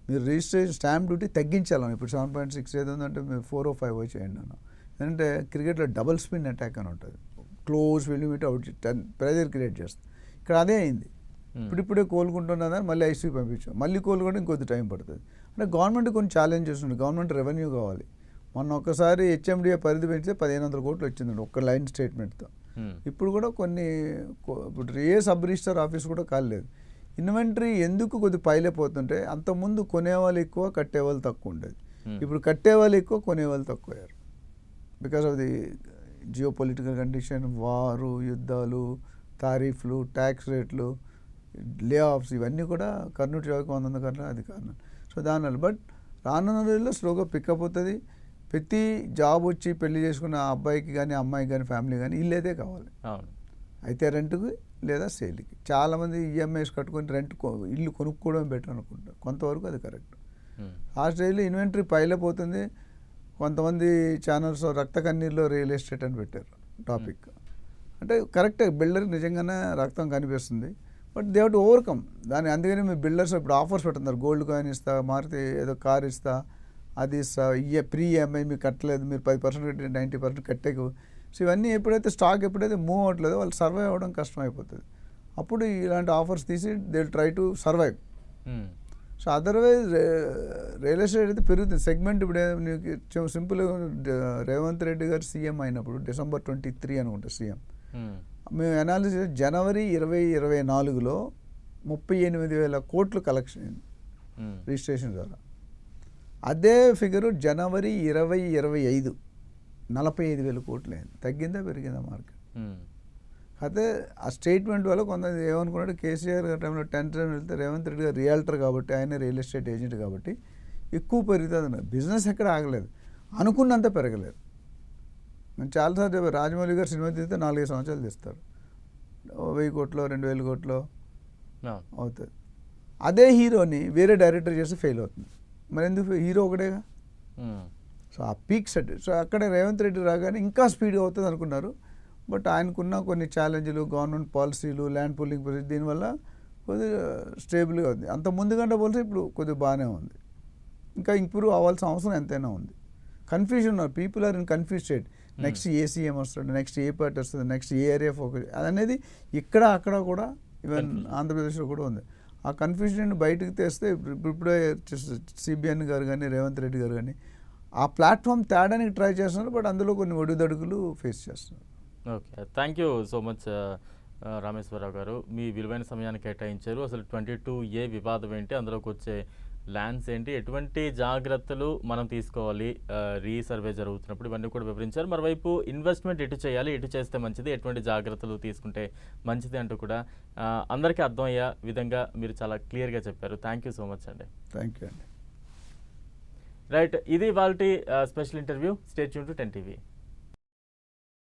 మీరు రిజిస్ట్రేషన్ స్టాంప్ డ్యూటీ తగ్గించాలని. ఇప్పుడు 7.6 ఏదో ఉందంటే మీరు 4 or 5 చేయండి అన్న. ఎందుకంటే క్రికెట్లో డబుల్ స్పిన్ అటాక్ అని ఉంటుంది, క్లోజ్ వెళ్ళి అవుట్ ప్రెజర్ క్రియేట్ చేస్తుంది. ఇక్కడ అదే అయింది. ఇప్పుడిప్పుడే కోలుకుంటున్నదని మళ్ళీ ఐసీయూ పంపించాం, మళ్ళీ కోలుకుంటే ఇంకొద్ది టైం పడుతుంది. అంటే గవర్నమెంట్ కొన్ని ఛాలెంజెస్ ఉన్నాయి, గవర్నమెంట్ రెవెన్యూ కావాలి. మొన్న ఒక్కసారి హెచ్ఎండిఏ పరిధి పెంచితే 1500 కోట్లు వచ్చిందండి ఒక్క లైన్ స్టేట్మెంట్తో. ఇప్పుడు కూడా కొన్ని ఇప్పుడు ఏ సబ్ రిజిస్టర్ ఆఫీస్ కూడా కాలేదు. ఇన్వెంటరీ ఎందుకు కొద్ది పైలైపోతుంటే అంతకుముందు కొనేవాళ్ళు ఎక్కువ కట్టేవాళ్ళు తక్కువ ఉండేది. ఇప్పుడు కట్టేవాళ్ళు ఎక్కువ కొనేవాళ్ళు తక్కువ అయ్యారు. Because of the geo political condition, వారు, యుద్ధాలు, తారీఫ్లు, ట్యాక్స్ రేట్లు, లే ఆఫ్స్, ఇవన్నీ కూడా కర్నూలు జాబ్కి 100 కన్నా అది కారణం. సో దానివల్ల బట్ రానున్న రోజుల్లో స్లోగా పికప్ అవుతుంది. ప్రతి జాబ్ వచ్చి పెళ్లి చేసుకున్న అబ్బాయికి కానీ అమ్మాయికి కానీ ఫ్యామిలీ కానీ ఇల్లేదే కావాలి. అయితే రెంట్కి లేదా సేల్కి. చాలామంది ఈఎంఐస్ కట్టుకొని ఇల్లు కొనుక్కోవడం బెటర్ అనుకుంటారు, కొంతవరకు అది కరెక్ట్. ఆ స్టేజ్లో ఇన్వెంటరీ పైలపోతుంది. కొంతమంది ఛానల్స్ రక్త కన్నీరులో రియల్ ఎస్టేట్ అని పెట్టారు టాపిక్. అంటే కరెక్టే, బిల్డర్కి నిజంగానే రక్తం కనిపిస్తుంది, but they have to overcome దాన్ని. అందుకని మీ బిల్డర్స్ ఇప్పుడు ఆఫర్స్ పెడుతున్నారు, గోల్డ్ కాయిన్ ఇస్తా, మారుతి ఏదో కార్ ఇస్తా, అది ఇస్తా, ప్రీ ఈఎంఐ మీకు కట్టలేదు, మీరు 10% కట్టి 90% కట్టేకు. సో ఇవన్నీ ఎప్పుడైతే స్టాక్ ఎప్పుడైతే మూవ్ అవ్వట్లేదో వాళ్ళు సర్వైవ్ అవ్వడం కష్టం అయిపోతుంది. అప్పుడు ఇలాంటి ఆఫర్స్ తీసి they will try to survive. So otherwise real estate అయితే పెరుగుతుంది సెగ్మెంట్. ఇప్పుడు సింపుల్గా రేవంత్ రెడ్డి గారు సీఎం అయినప్పుడు December 23 అనుకుంటా సీఎం, మేము అనాలిసిస్ January 2024లో 38,000 కోట్లు కలెక్షన్ అయింది రిజిస్ట్రేషన్ ద్వారా. అదే ఫిగరు January 2025 45,000 కోట్లు అయింది. తగ్గిందా పెరిగిందా మార్కెట్? అయితే ఆ స్టేట్మెంట్ వల్ల కొంతమంది ఏమనుకున్నాడు, కేసీఆర్ గారి టైంలో 10 వెళ్తే రేవంత్ రెడ్డి గారు రియల్టర్ కాబట్టి, ఆయన రియల్ ఎస్టేట్ ఏజెంట్ కాబట్టి ఎక్కువ పెరుగుతుంది అన్నారు. బిజినెస్ ఎక్కడ ఆగలేదు, అనుకున్నంత పెరగలేదు. నేను చాలాసార్లు రాజమౌళి గారు సినిమా తీస్తే 4-5 సంవత్సరాలు తీస్తారు, 1000 కోట్లు 2000 కోట్లు అవుతుంది. అదే హీరోని వేరే డైరెక్టర్ చేస్తే ఫెయిల్ అవుతుంది. మరి ఎందుకు? హీరో ఒకటేగా. సో ఆ పీక్ సెట్. సో అక్కడ రేవంత్ రెడ్డి రాగానే ఇంకా స్పీడ్గా అవుతుంది అనుకున్నారు. బట్ ఆయనకున్న కొన్ని ఛాలెంజ్లు, గవర్నమెంట్ పాలసీలు, ల్యాండ్ పూలింగ్ పరిస్థితి, దీనివల్ల కొద్దిగా స్టేబుల్గా ఉంది. అంత ముందు కంటే పోలిస్తే ఇప్పుడు కొద్దిగా బాగానే ఉంది. ఇంకా ఇంప్రూవ్ అవ్వాల్సిన అవసరం ఎంతైనా ఉంది. కన్ఫ్యూజన్ ఉన్నారు, people are in confuse state. Next ఏ సీఎం వస్తుంది, నెక్స్ట్ ఏ పార్టీ వస్తుంది, నెక్స్ట్ ఏ ఏరియా ఫోకస్ అనేది ఇక్కడ అక్కడ కూడా, ఈవెన్ ఆంధ్రప్రదేశ్లో కూడా ఉంది. ఆ కన్ఫ్యూజన్ బయటకు తెస్తే ఇప్పుడే సిబిఎన్ గారు కానీ రేవంత్ రెడ్డి గారు కానీ ఆ ప్లాట్ఫామ్ తేడానికి ట్రై చేస్తున్నారు. బట్ అందులో కొన్ని ఒడిదడుగులు ఫేస్ చేస్తున్నారు. Okay, thank you so much Rameshwar Rao గారు. మీ విలువైన సమయాన్ని కేటాయించారు. అసలు 22A వివాదం ఏంటి, అందులోకి వచ్చే ల్యాండ్స్ ఏంటి, ఎటువంటి జాగ్రత్తలు మనం తీసుకోవాలి రీసర్వే జరుగుతున్నప్పుడు, ఇవన్నీ కూడా వివరించారు. మరోవైపు ఇన్వెస్ట్మెంట్ ఎటు చేయాలి, ఎటు చేస్తే మంచిది, ఎటువంటి జాగ్రత్తలు తీసుకుంటే మంచిది అంటూ కూడా అందరికీ అర్థమయ్యే విధంగా మీరు చాలా క్లియర్గా చెప్పారు. థ్యాంక్ యూ సో మచ్ అండి. థ్యాంక్ యూ అండి. రైట్, ఇది వాళ్ళ special interview. Stay tune to 10 TV.